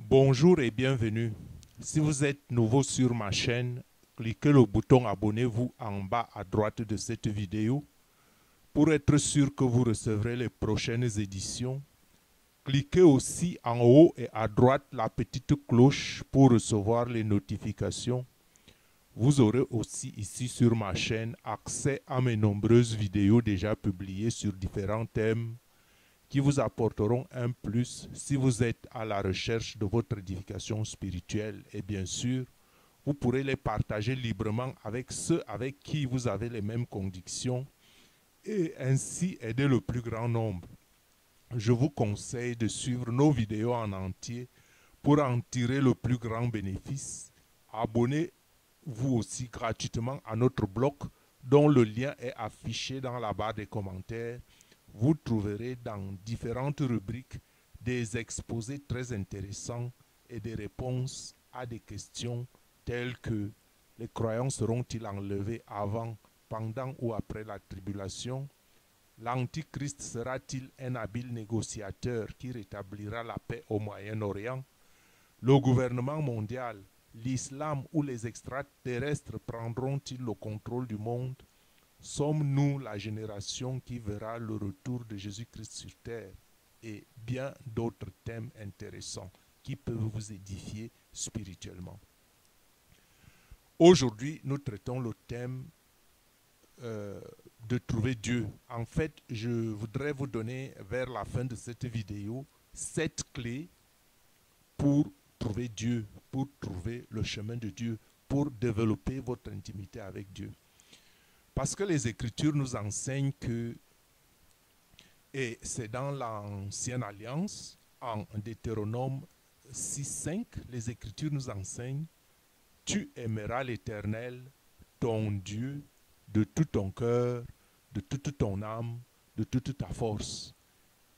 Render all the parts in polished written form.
Bonjour et bienvenue. Si vous êtes nouveau sur ma chaîne, cliquez le bouton abonnez-vous en bas à droite de cette vidéo. Pour être sûr que vous recevrez les prochaines éditions, cliquez aussi en haut et à droite la petite cloche pour recevoir les notifications. Vous aurez aussi ici sur ma chaîne accès à mes nombreuses vidéos déjà publiées sur différents thèmes qui vous apporteront un plus si vous êtes à la recherche de votre édification spirituelle. Et bien sûr, vous pourrez les partager librement avec ceux avec qui vous avez les mêmes convictions et ainsi aider le plus grand nombre. Je vous conseille de suivre nos vidéos en entier pour en tirer le plus grand bénéfice. Abonnez-vous aussi gratuitement à notre blog dont le lien est affiché dans la barre des commentaires. Vous trouverez dans différentes rubriques des exposés très intéressants et des réponses à des questions telles que les croyants seront-ils enlevés avant, pendant ou après la tribulation? L'Antichrist sera-t-il un habile négociateur qui rétablira la paix au Moyen-Orient? Le gouvernement mondial, l'islam ou les extraterrestres prendront-ils le contrôle du monde? Sommes-nous la génération qui verra le retour de Jésus-Christ sur terre? Et bien d'autres thèmes intéressants qui peuvent vous édifier spirituellement. Aujourd'hui, nous traitons le thème de trouver Dieu. En fait, je voudrais vous donner vers la fin de cette vidéo 7 clés pour trouver Dieu, pour trouver le chemin de Dieu, pour développer votre intimité avec Dieu. Parce que les Écritures nous enseignent que, et c'est dans l'Ancienne Alliance, en Deutéronome 6.5, les Écritures nous enseignent: tu aimeras l'Éternel, ton Dieu, de tout ton cœur, de toute ton âme, de toute ta force.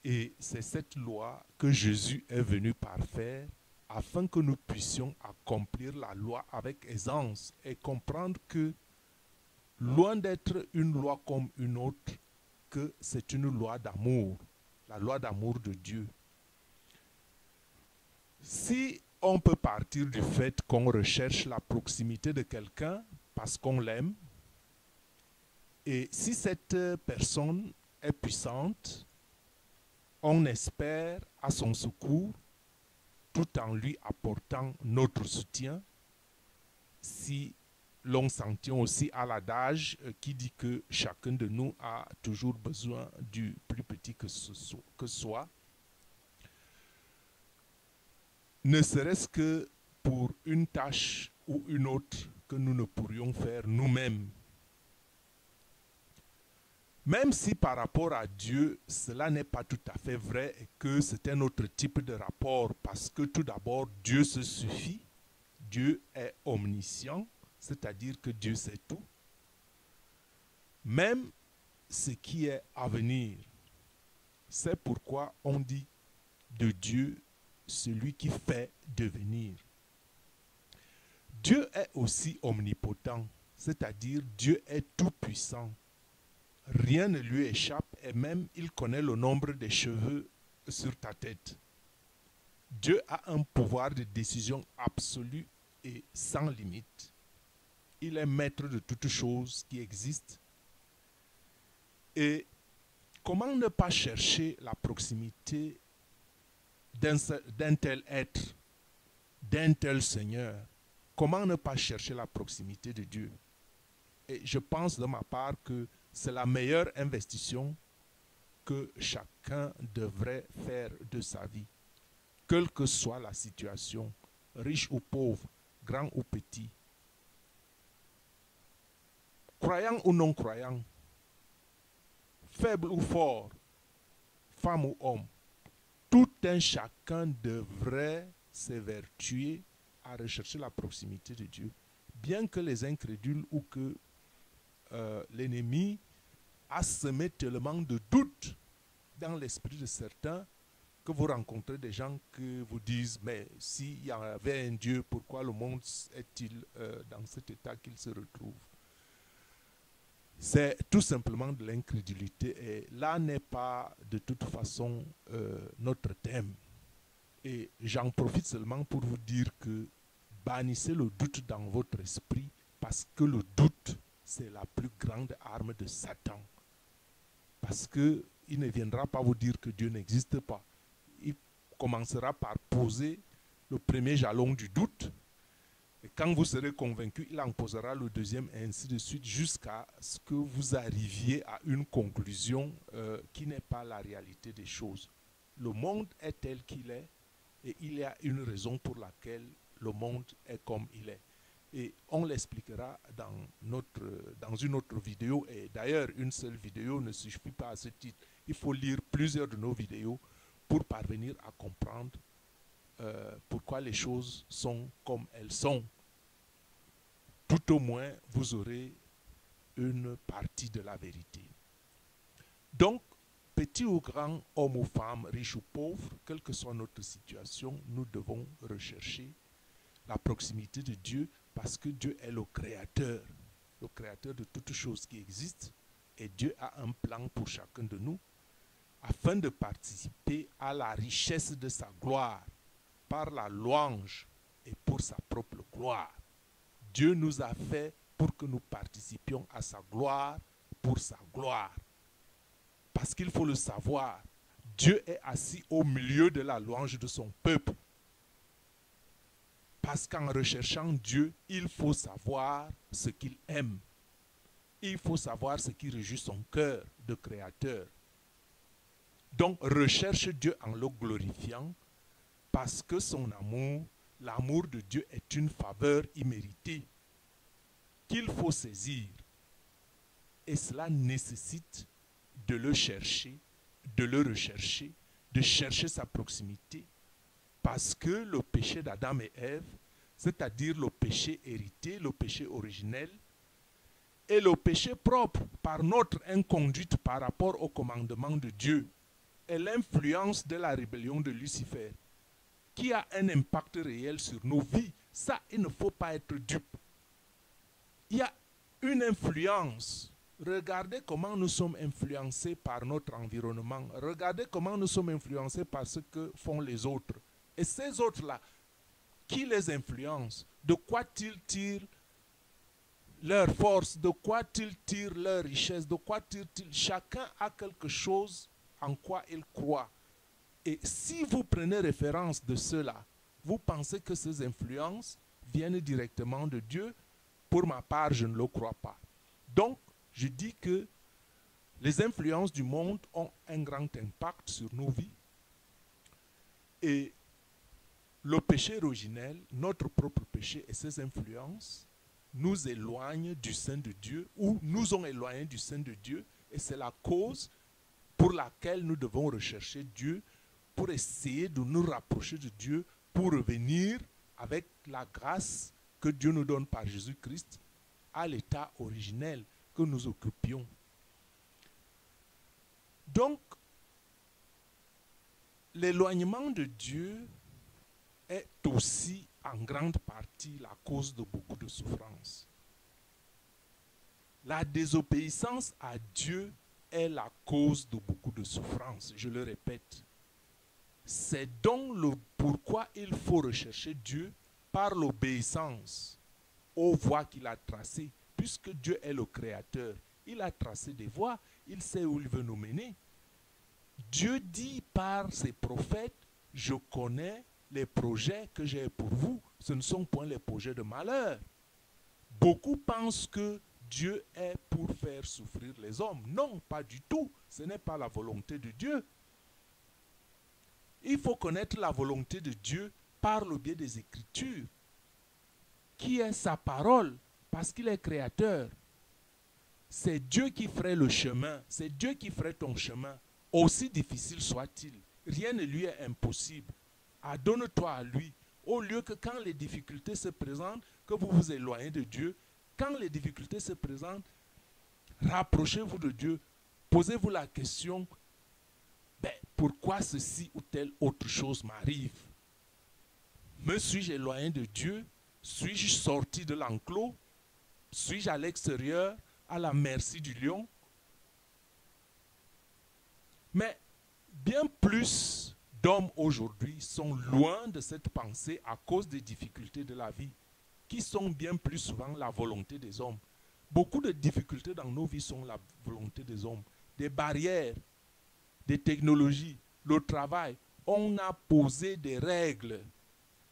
Et c'est cette loi que Jésus est venu parfaire afin que nous puissions accomplir la loi avec aisance et comprendre que, loin d'être une loi comme une autre, que c'est une loi d'amour, la loi d'amour de Dieu. Si on peut partir du fait qu'on recherche la proximité de quelqu'un parce qu'on l'aime, et si cette personne est puissante, on espère à son secours tout en lui apportant notre soutien. Si l'on s'en tient aussi à l'adage qui dit que chacun de nous a toujours besoin du plus petit que soit, ne serait-ce que pour une tâche ou une autre que nous ne pourrions faire nous-mêmes. Même si par rapport à Dieu, cela n'est pas tout à fait vrai et que c'est un autre type de rapport, parce que tout d'abord, Dieu se suffit, Dieu est omniscient, c'est-à-dire que Dieu sait tout. Même ce qui est à venir, c'est pourquoi on dit de Dieu celui qui fait devenir. Dieu est aussi omnipotent, c'est-à-dire Dieu est tout puissant. Rien ne lui échappe et même il connaît le nombre des cheveux sur ta tête. Dieu a un pouvoir de décision absolu et sans limite. Il est maître de toutes choses qui existent. Et comment ne pas chercher la proximité d'un tel être, d'un tel Seigneur? Comment ne pas chercher la proximité de Dieu? Et je pense de ma part que c'est la meilleure investition que chacun devrait faire de sa vie, quelle que soit la situation, riche ou pauvre, grand ou petit, croyant ou non croyant, faible ou fort, femme ou homme. Tout un chacun devrait s'évertuer à rechercher la proximité de Dieu, bien que les incrédules ou que l'ennemi a semé tellement de doutes dans l'esprit de certains que vous rencontrez des gens qui vous disent: mais s'il y avait un Dieu, pourquoi le monde est-il dans cet état qu'il se retrouve? C'est tout simplement de l'incrédulité et là n'est pas de toute façon notre thème. Et j'en profite seulement pour vous dire que bannissez le doute dans votre esprit, parce que le doute, c'est la plus grande arme de Satan. Parce qu'il ne viendra pas vous dire que Dieu n'existe pas. Il commencera par poser le premier jalon du doute. Et quand vous serez convaincu, il en posera le deuxième, et ainsi de suite, jusqu'à ce que vous arriviez à une conclusion qui n'est pas la réalité des choses. Le monde est tel qu'il est, et il y a une raison pour laquelle le monde est comme il est. Et on l'expliquera dans une autre vidéo. Et d'ailleurs, une seule vidéo ne suffit pas à ce titre. Il faut lire plusieurs de nos vidéos pour parvenir à comprendre pourquoi les choses sont comme elles sont. Tout au moins, vous aurez une partie de la vérité. Donc, petit ou grand, homme ou femme, riche ou pauvre, quelle que soit notre situation, nous devons rechercher la proximité de Dieu, parce que Dieu est le créateur de toutes choses qui existent, et Dieu a un plan pour chacun de nous, afin de participer à la richesse de sa gloire, par la louange et pour sa propre gloire. Dieu nous a fait pour que nous participions à sa gloire, pour sa gloire. Parce qu'il faut le savoir, Dieu est assis au milieu de la louange de son peuple. Parce qu'en recherchant Dieu, il faut savoir ce qu'il aime. Il faut savoir ce qui réjouit son cœur de créateur. Donc, recherche Dieu en le glorifiant, parce que son amour, l'amour de Dieu est une faveur imméritée qu'il faut saisir. Et cela nécessite de le chercher, de le rechercher, de chercher sa proximité. Parce que le péché d'Adam et Ève, c'est-à-dire le péché hérité, le péché originel, et le péché propre par notre inconduite par rapport au commandement de Dieu, et l'influence de la rébellion de Lucifer, qui a un impact réel sur nos vies. Ça, il ne faut pas être dupe. Il y a une influence. Regardez comment nous sommes influencés par notre environnement. Regardez comment nous sommes influencés par ce que font les autres. Et ces autres-là, qui les influencent? De quoi ils tirent leur force? De quoi ils tirent leur richesse? De quoi tirent-ils? Chacun a quelque chose en quoi il croit. Et si vous prenez référence de cela, vous pensez que ces influences viennent directement de Dieu? Pour ma part, je ne le crois pas. Donc, je dis que les influences du monde ont un grand impact sur nos vies. Et le péché originel, notre propre péché et ses influences, nous éloignent du sein de Dieu, ou nous ont éloignés du sein de Dieu. Et c'est la cause pour laquelle nous devons rechercher Dieu, pour essayer de nous rapprocher de Dieu, pour revenir avec la grâce que Dieu nous donne par Jésus-Christ à l'état originel que nous occupions. Donc, l'éloignement de Dieu est aussi en grande partie la cause de beaucoup de souffrances. La désobéissance à Dieu est la cause de beaucoup de souffrances, je le répète. C'est donc le pourquoi il faut rechercher Dieu par l'obéissance aux voies qu'il a tracées, puisque Dieu est le créateur. Il a tracé des voies, il sait où il veut nous mener. Dieu dit par ses prophètes, je connais les projets que j'ai pour vous, ce ne sont point les projets de malheur. Beaucoup pensent que Dieu est pour faire souffrir les hommes. Non, pas du tout. Ce n'est pas la volonté de Dieu. Il faut connaître la volonté de Dieu par le biais des Écritures, qui est sa parole, parce qu'il est créateur. C'est Dieu qui ferait le chemin, c'est Dieu qui ferait ton chemin, aussi difficile soit-il. Rien ne lui est impossible. Adonne-toi à lui, au lieu que quand les difficultés se présentent, que vous vous éloignez de Dieu. Quand les difficultés se présentent, rapprochez-vous de Dieu, posez-vous la question, pourquoi ceci ou telle autre chose m'arrive? Me suis-je éloigné de Dieu? Suis-je sorti de l'enclos? Suis-je à l'extérieur, à la merci du lion? Mais bien plus d'hommes aujourd'hui sont loin de cette pensée à cause des difficultés de la vie, qui sont bien plus souvent la volonté des hommes. Beaucoup de difficultés dans nos vies sont la volonté des hommes. Des barrières, des technologies, le travail. On a posé des règles.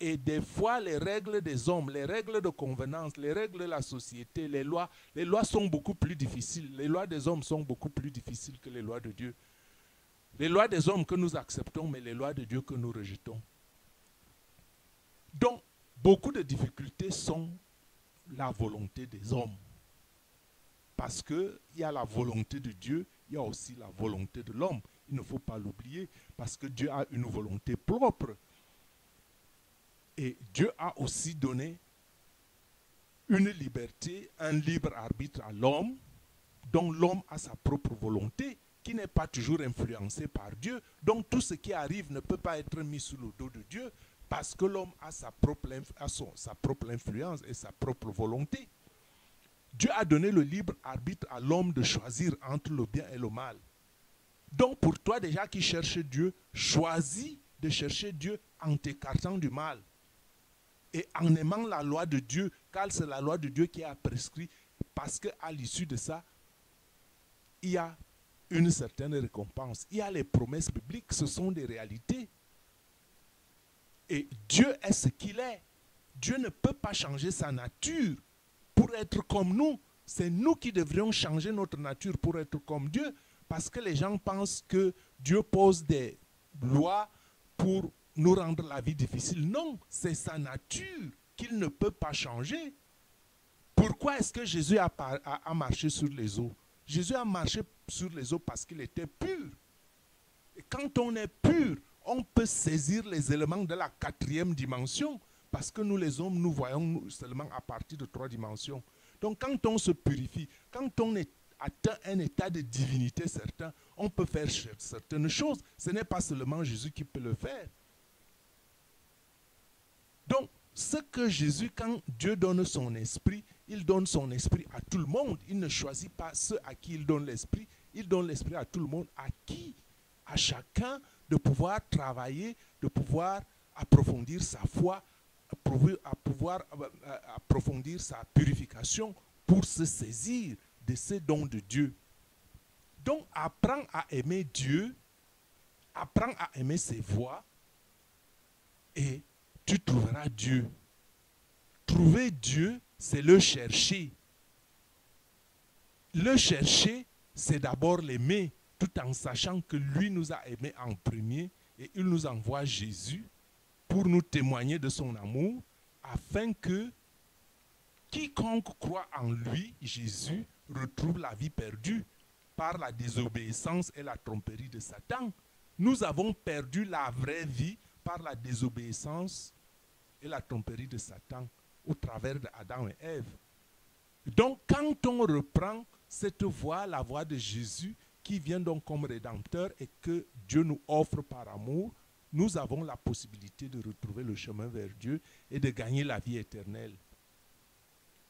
Et des fois, les règles des hommes, les règles de convenance, les règles de la société, les lois sont beaucoup plus difficiles. Les lois des hommes sont beaucoup plus difficiles que les lois de Dieu. Les lois des hommes que nous acceptons, mais les lois de Dieu que nous rejetons. Donc, beaucoup de difficultés sont la volonté des hommes. Parce qu'il y a la volonté de Dieu, il y a aussi la volonté de l'homme. Il ne faut pas l'oublier, parce que Dieu a une volonté propre. Et Dieu a aussi donné une liberté, un libre arbitre à l'homme, dont l'homme a sa propre volonté, qui n'est pas toujours influencée par Dieu. Donc tout ce qui arrive ne peut pas être mis sous le dos de Dieu, parce que l'homme a sa propre influence et sa propre volonté. Dieu a donné le libre arbitre à l'homme de choisir entre le bien et le mal. Donc pour toi déjà qui cherches Dieu, choisis de chercher Dieu en t'écartant du mal. Et en aimant la loi de Dieu, car c'est la loi de Dieu qui a prescrit, parce qu'à l'issue de ça, il y a une certaine récompense. Il y a les promesses bibliques, ce sont des réalités. Et Dieu est ce qu'il est. Dieu ne peut pas changer sa nature pour être comme nous. C'est nous qui devrions changer notre nature pour être comme Dieu. Parce que les gens pensent que Dieu pose des lois pour nous rendre la vie difficile. Non, c'est sa nature qu'il ne peut pas changer. Pourquoi est-ce que Jésus a marché sur les eaux? Jésus a marché sur les eaux parce qu'il était pur. Et quand on est pur, on peut saisir les éléments de la 4e dimension, parce que nous les hommes, nous voyons seulement à partir de 3 dimensions. Donc quand on se purifie, quand on atteint un état de divinité certain, on peut faire certaines choses. Ce n'est pas seulement Jésus qui peut le faire. Donc, ce que Jésus, quand Dieu donne son esprit, il donne son esprit à tout le monde. Il ne choisit pas ceux à qui il donne l'esprit. Il donne l'esprit à tout le monde. À qui? À chacun de pouvoir travailler, de pouvoir approfondir sa foi, à pouvoir approfondir sa purification pour se saisir de ces dons de Dieu. Donc, apprends à aimer Dieu, apprends à aimer ses voies et tu trouveras Dieu. Trouver Dieu, c'est le chercher. Le chercher, c'est d'abord l'aimer, tout en sachant que lui nous a aimés en premier et il nous envoie Jésus pour nous témoigner de son amour, afin que quiconque croit en lui, Jésus, retrouve la vie perdue par la désobéissance et la tromperie de Satan. Nous avons perdu la vraie vie par la désobéissance et la tromperie de Satan au travers d'Adam et Ève. Donc, quand on reprend cette voie, la voie de Jésus, qui vient donc comme rédempteur et que Dieu nous offre par amour, nous avons la possibilité de retrouver le chemin vers Dieu et de gagner la vie éternelle.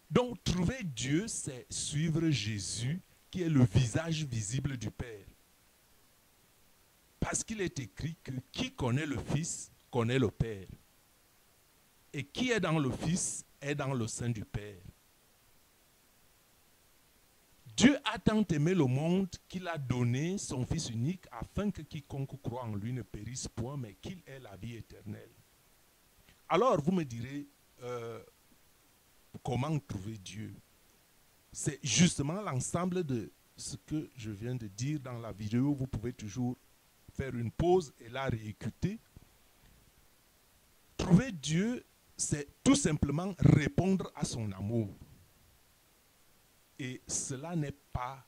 Donc, trouver Dieu, c'est suivre Jésus, qui est le visage visible du Père. Parce qu'il est écrit que qui connaît le Fils connaît le Père. Et qui est dans le Fils est dans le sein du Père. Dieu a tant aimé le monde qu'il a donné son Fils unique afin que quiconque croit en lui ne périsse point, mais qu'il ait la vie éternelle. Alors vous me direz, comment trouver Dieu? C'est justement l'ensemble de ce que je viens de dire dans la vidéo. Vous pouvez toujours faire une pause et la réécouter. Trouver Dieu, c'est tout simplement répondre à son amour. Et cela n'est pas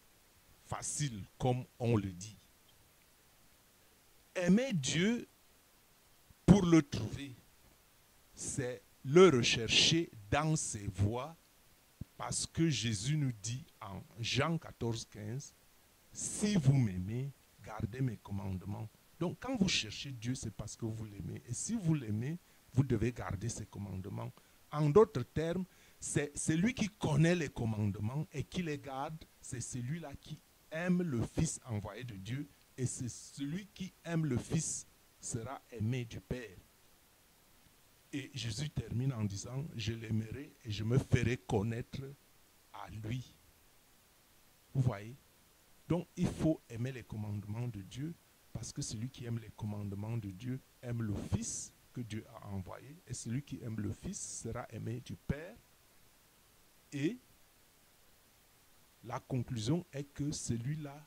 facile comme on le dit. Aimer Dieu pour le trouver, c'est le rechercher dans ses voies, parce que Jésus nous dit en Jean 14, 15, « Si vous m'aimez, gardez mes commandements. » Donc quand vous cherchez Dieu, c'est parce que vous l'aimez. Et si vous l'aimez, vous devez garder ses commandements. En d'autres termes, c'est celui qui connaît les commandements et qui les garde, c'est celui-là qui aime le Fils envoyé de Dieu, et c'est celui qui aime le Fils sera aimé du Père. Et Jésus termine en disant, je l'aimerai et je me ferai connaître à lui. Vous voyez? Donc il faut aimer les commandements de Dieu, parce que celui qui aime les commandements de Dieu aime le Fils que Dieu a envoyé, et celui qui aime le Fils sera aimé du Père. Et la conclusion est que celui-là,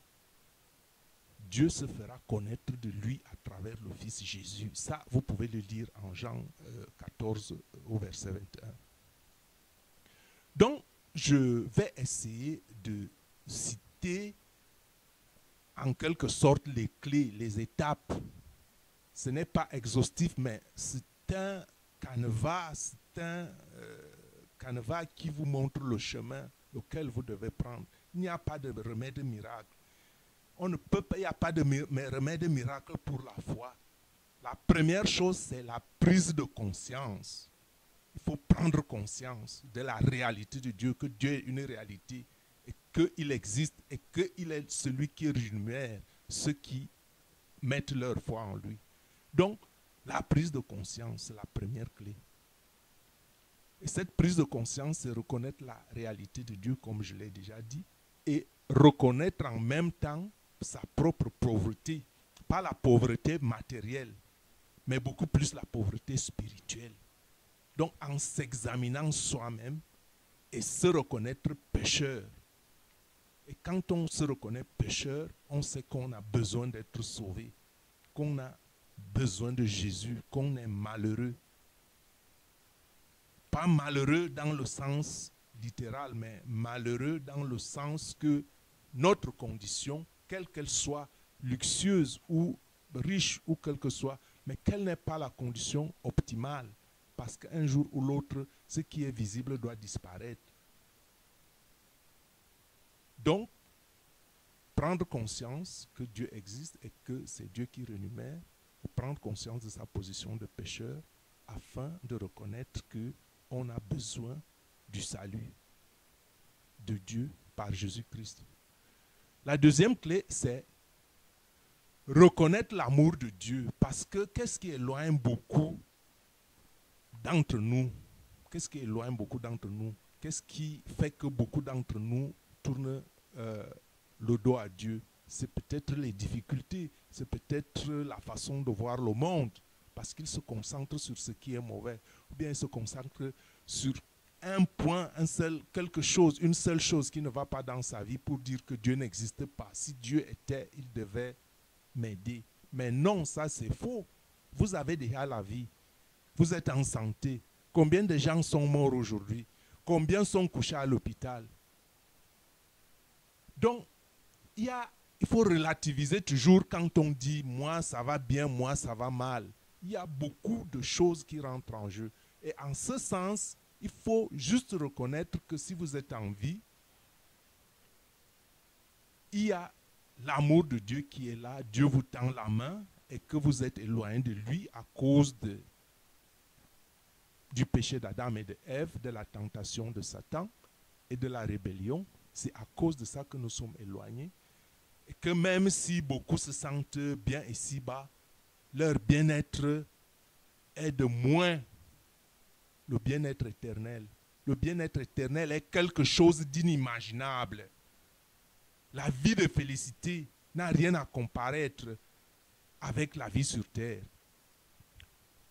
Dieu se fera connaître de lui à travers le Fils Jésus. Ça, vous pouvez le lire en Jean 14 au verset 21. Donc, je vais essayer de citer en quelque sorte les clés, les étapes. Ce n'est pas exhaustif, mais c'est un canevas, canevas qui vous montre le chemin auquel vous devez prendre. Il n'y a pas de remède miracle. On ne peut pas, il n'y a pas de remède miracle pour la foi. La première chose, c'est la prise de conscience. Il faut prendre conscience de la réalité de Dieu, que Dieu est une réalité, et qu'il existe, et qu'il est celui qui rémunère ceux qui mettent leur foi en lui. Donc, la prise de conscience, c'est la première clé. Et cette prise de conscience, c'est reconnaître la réalité de Dieu, comme je l'ai déjà dit, et reconnaître en même temps sa propre pauvreté. Pas la pauvreté matérielle, mais beaucoup plus la pauvreté spirituelle. Donc, en s'examinant soi-même et se reconnaître pécheur. Et quand on se reconnaît pécheur, on sait qu'on a besoin d'être sauvé, qu'on a besoin de Jésus, qu'on est malheureux. Pas malheureux dans le sens littéral, mais malheureux dans le sens que notre condition, quelle qu'elle soit, luxueuse ou riche ou quelle que soit, mais quelle n'est pas la condition optimale, parce qu'un jour ou l'autre, ce qui est visible doit disparaître. Donc, prendre conscience que Dieu existe et que c'est Dieu qui rémunère, prendre conscience de sa position de pécheur, afin de reconnaître qu'on a besoin du salut de Dieu par Jésus-Christ. La deuxième clé, c'est reconnaître l'amour de Dieu. Parce que qu'est-ce qui éloigne beaucoup d'entre nous? Qu'est-ce qui éloigne beaucoup d'entre nous? Qu'est-ce qui fait que beaucoup d'entre nous tournent le dos à Dieu? C'est peut-être les difficultés, c'est peut-être la façon de voir le monde, parce qu'ils se concentrent sur ce qui est mauvais, ou bien ils se concentrent sur un point, quelque chose, une seule chose qui ne va pas dans sa vie pour dire que Dieu n'existe pas. Si Dieu était, il devait m'aider. Mais non, ça c'est faux. Vous avez déjà la vie. Vous êtes en santé. Combien de gens sont morts aujourd'hui? Combien sont couchés à l'hôpital? Donc, il faut relativiser toujours quand on dit « moi ça va bien, moi ça va mal ». Il y a beaucoup de choses qui rentrent en jeu. Et en ce sens, il faut juste reconnaître que si vous êtes en vie, il y a l'amour de Dieu qui est là, Dieu vous tend la main et que vous êtes éloigné de lui à cause du péché d'Adam et de Ève, de la tentation de Satan et de la rébellion. C'est à cause de ça que nous sommes éloignés. Et que même si beaucoup se sentent bien ici-bas, leur bien-être est de moins le bien-être éternel. Le bien-être éternel est quelque chose d'inimaginable. La vie de félicité n'a rien à comparaître avec la vie sur terre.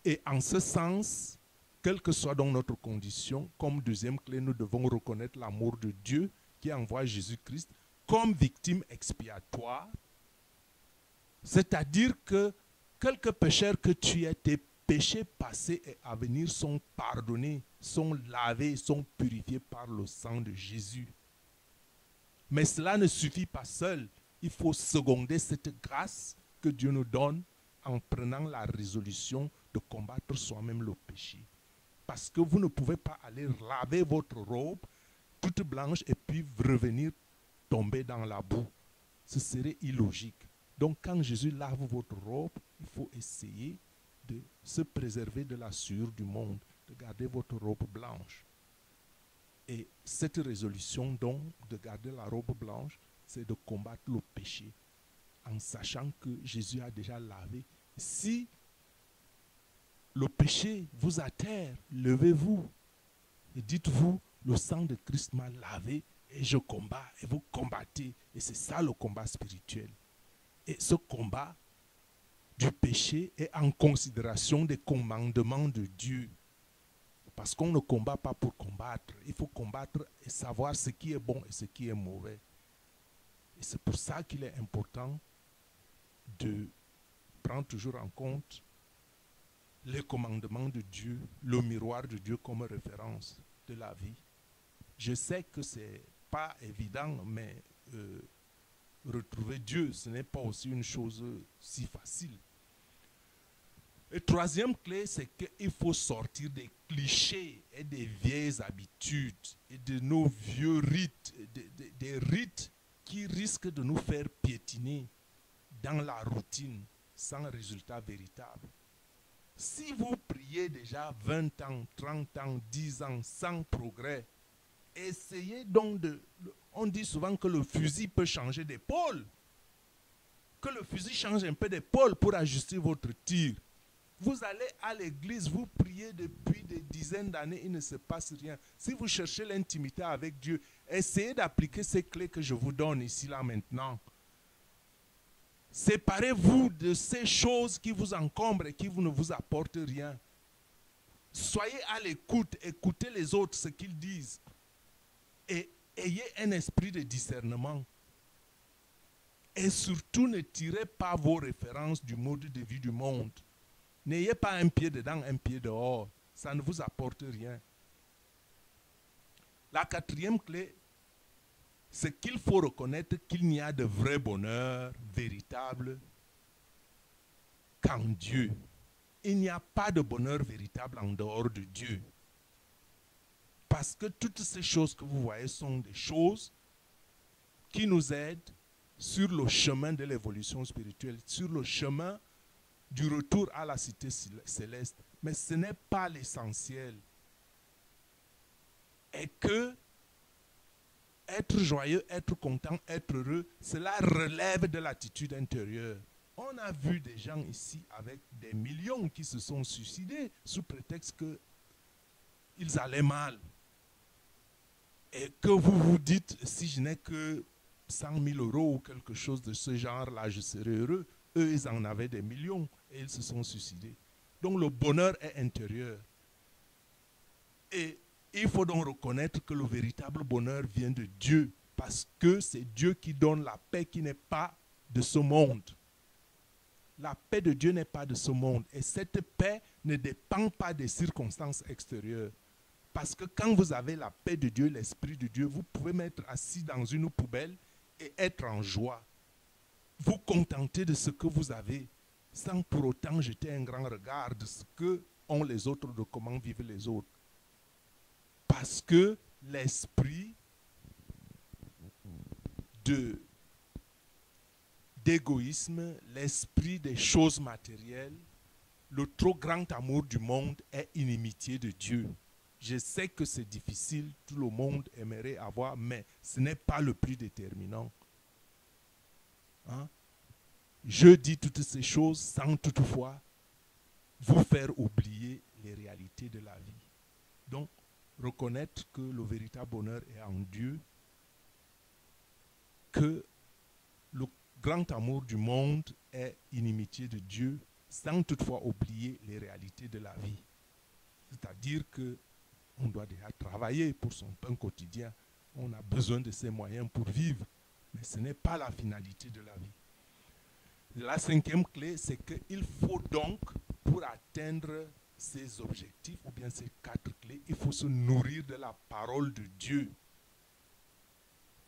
Et en ce sens, quelle que soit donc notre condition, comme deuxième clé, nous devons reconnaître l'amour de Dieu qui envoie Jésus-Christ comme victime expiatoire. C'est-à-dire que quelque pécheur que tu es, tes péchés passés et à venir sont pardonnés, sont lavés, sont purifiés par le sang de Jésus. Mais cela ne suffit pas seul. Il faut seconder cette grâce que Dieu nous donne en prenant la résolution de combattre soi-même le péché. Parce que vous ne pouvez pas aller laver votre robe toute blanche et puis revenir tomber dans la boue. Ce serait illogique. Donc quand Jésus lave votre robe, il faut essayer de se préserver de la sueur du monde, de garder votre robe blanche. Et cette résolution donc de garder la robe blanche, c'est de combattre le péché en sachant que Jésus a déjà lavé Si le péché vous atterre, levez-vous et dites-vous, le sang de Christ m'a lavé et je combats et vous combattez. Et c'est ça le combat spirituel. Et ce combat du péché est en considération des commandements de Dieu. Parce qu'on ne combat pas pour combattre. Il faut combattre et savoir ce qui est bon et ce qui est mauvais. Et c'est pour ça qu'il est important de prendre toujours en compte les commandements de Dieu, le miroir de Dieu comme référence de la vie. Je sais que ce n'est pas évident, mais retrouver Dieu, ce n'est pas aussi une chose si facile. Et troisième clé, c'est qu'il faut sortir des clichés et des vieilles habitudes et de nos vieux rites, des rites qui risquent de nous faire piétiner dans la routine sans résultat véritable. Si vous priez déjà 20 ans, 30 ans, 10 ans sans progrès, essayez donc de... On dit souvent que le fusil peut changer d'épaule. Que le fusil change un peu d'épaule pour ajuster votre tir. Vous allez à l'église, vous priez depuis des dizaines d'années, il ne se passe rien. Si vous cherchez l'intimité avec Dieu, essayez d'appliquer ces clés que je vous donne ici, là, maintenant. Séparez-vous de ces choses qui vous encombrent et qui ne vous apportent rien. Soyez à l'écoute, écoutez les autres, ce qu'ils disent. Et ayez un esprit de discernement. Et surtout, ne tirez pas vos références du mode de vie du monde. N'ayez pas un pied dedans, un pied dehors. Ça ne vous apporte rien. La quatrième clé, c'est qu'il faut reconnaître qu'il n'y a de vrai bonheur véritable qu'en Dieu. Il n'y a pas de bonheur véritable en dehors de Dieu. Parce que toutes ces choses que vous voyez sont des choses qui nous aident sur le chemin de l'évolution spirituelle, sur le chemin du retour à la cité céleste. Mais ce n'est pas l'essentiel. Et que être joyeux, être content, être heureux, cela relève de l'attitude intérieure. On a vu des gens ici avec des millions qui se sont suicidés sous prétexte qu'ils allaient mal. Et que vous vous dites, si je n'ai que 100 000 € ou quelque chose de ce genre-là, je serai heureux. Eux, ils en avaient des millions et ils se sont suicidés. Donc le bonheur est intérieur. Et il faut donc reconnaître que le véritable bonheur vient de Dieu, parce que c'est Dieu qui donne la paix qui n'est pas de ce monde. La paix de Dieu n'est pas de ce monde. Et cette paix ne dépend pas des circonstances extérieures. Parce que quand vous avez la paix de Dieu, l'Esprit de Dieu, vous pouvez mettre assis dans une poubelle et être en joie. Vous contenter de ce que vous avez, sans pour autant jeter un grand regard de ce que ont les autres, de comment vivent les autres. Parce que l'esprit d'égoïsme, l'esprit des choses matérielles, le trop grand amour du monde est inimitié de Dieu. Je sais que c'est difficile, tout le monde aimerait avoir, mais ce n'est pas le plus déterminant. Hein? Je dis toutes ces choses sans toutefois vous faire oublier les réalités de la vie. Donc, reconnaître que le véritable bonheur est en Dieu, que le grand amour du monde est inimitié de Dieu, sans toutefois oublier les réalités de la vie. C'est-à-dire qu'on doit déjà travailler pour son pain quotidien. On a besoin de ces moyens pour vivre, mais ce n'est pas la finalité de la vie. La cinquième clé, c'est qu'il faut donc, pour atteindre ces objectifs, ou bien ces 4 clés, il faut se nourrir de la parole de Dieu.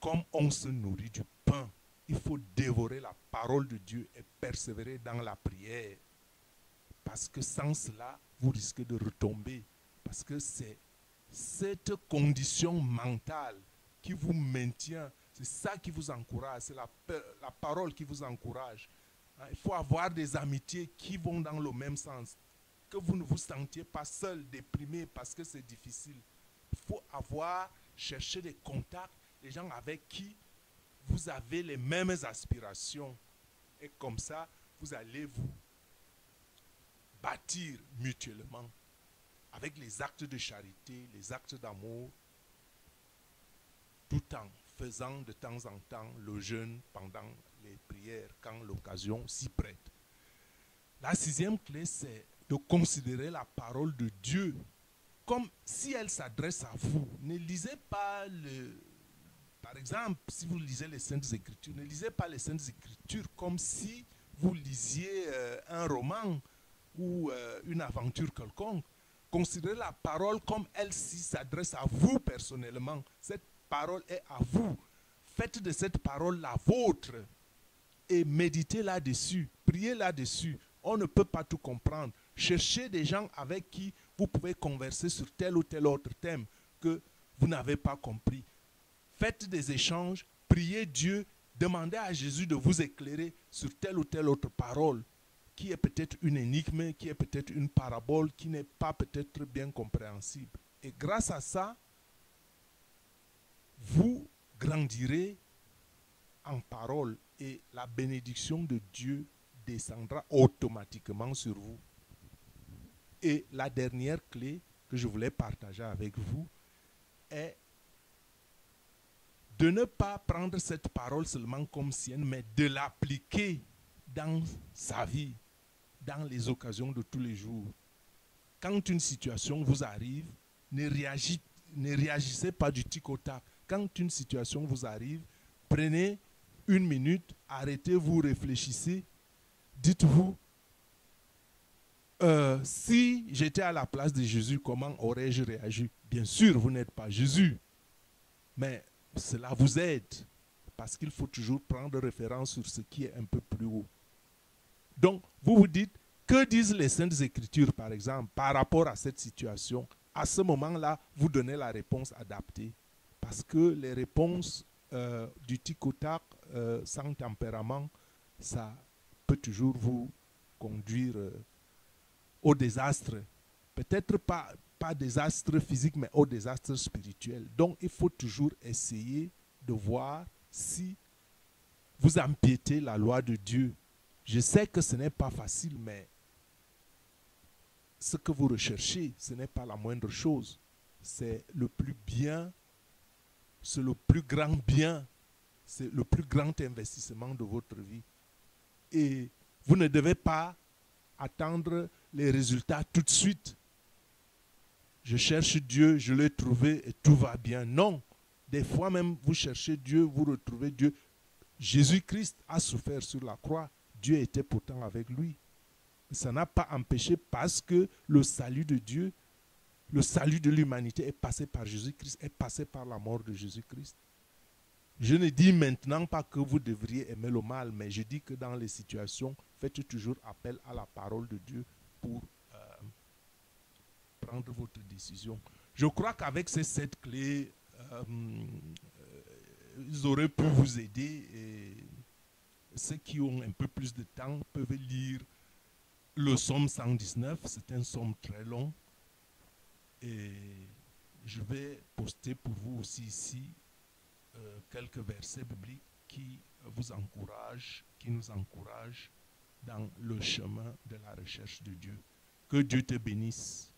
Comme on se nourrit du pain, il faut dévorer la parole de Dieu et persévérer dans la prière. Parce que sans cela, vous risquez de retomber. Parce que c'est cette condition mentale qui vous maintient, c'est ça qui vous encourage, c'est la parole qui vous encourage. Il faut avoir des amitiés qui vont dans le même sens. Que vous ne vous sentiez pas seul, déprimé parce que c'est difficile. Il faut chercher des contacts, des gens avec qui vous avez les mêmes aspirations. Et comme ça, vous allez vous bâtir mutuellement avec les actes de charité, les actes d'amour, tout en faisant de temps en temps le jeûne pendant les prières, quand l'occasion s'y prête. La sixième clé, c'est de considérer la parole de Dieu comme si elle s'adresse à vous. Ne lisez pas par exemple, si vous lisez les Saintes Écritures, ne lisez pas les Saintes Écritures comme si vous lisiez un roman ou une aventure quelconque. Considérez la parole comme elle-ci s'adresse à vous personnellement. Cette parole est à vous. Faites de cette parole la vôtre et méditez là-dessus, priez là-dessus. On ne peut pas tout comprendre. Cherchez des gens avec qui vous pouvez converser sur tel ou tel autre thème que vous n'avez pas compris. Faites des échanges, priez Dieu, demandez à Jésus de vous éclairer sur telle ou telle autre parole qui est peut-être une énigme, qui est peut-être une parabole, qui n'est pas peut-être bien compréhensible. Et grâce à ça, vous grandirez en parole et la bénédiction de Dieu descendra automatiquement sur vous. Et la dernière clé que je voulais partager avec vous est de ne pas prendre cette parole seulement comme sienne, mais de l'appliquer dans sa vie, dans les occasions de tous les jours. Quand une situation vous arrive, ne réagissez pas du tic au tac. Quand une situation vous arrive, prenez une minute, arrêtez-vous, réfléchissez, dites-vous, si j'étais à la place de Jésus, comment aurais-je réagi? Bien sûr, vous n'êtes pas Jésus, mais cela vous aide, parce qu'il faut toujours prendre référence sur ce qui est un peu plus haut. Donc, vous vous dites, que disent les Saintes Écritures, par exemple, par rapport à cette situation? À ce moment-là, vous donnez la réponse adaptée, parce que les réponses du tic au tac, sans tempérament, ça peut toujours vous conduire au désastre. Peut-être pas désastre physique, mais au désastre spirituel. Donc, il faut toujours essayer de voir si vous empiétez la loi de Dieu. Je sais que ce n'est pas facile, mais ce que vous recherchez, ce n'est pas la moindre chose. C'est le plus bien, c'est le plus grand bien, c'est le plus grand investissement de votre vie. Et vous ne devez pas attendre les résultats tout de suite. Je cherche Dieu, je l'ai trouvé et tout va bien. Non. Des fois même, vous cherchez Dieu, vous retrouvez Dieu. Jésus-Christ a souffert sur la croix. Dieu était pourtant avec lui. Ça n'a pas empêché parce que le salut de Dieu, le salut de l'humanité est passé par Jésus-Christ, est passé par la mort de Jésus-Christ. Je ne dis maintenant pas que vous devriez aimer le mal, mais je dis que dans les situations, faites toujours appel à la parole de Dieu pour prendre votre décision. Je crois qu'avec ces 7 clés, ils auraient pu vous aider. Et ceux qui ont un peu plus de temps peuvent lire le psaume 119. C'est un psaume très long. Et je vais poster pour vous aussi ici quelques versets bibliques qui vous encouragent, qui nous encouragent dans le chemin de la recherche de Dieu. Que Dieu te bénisse.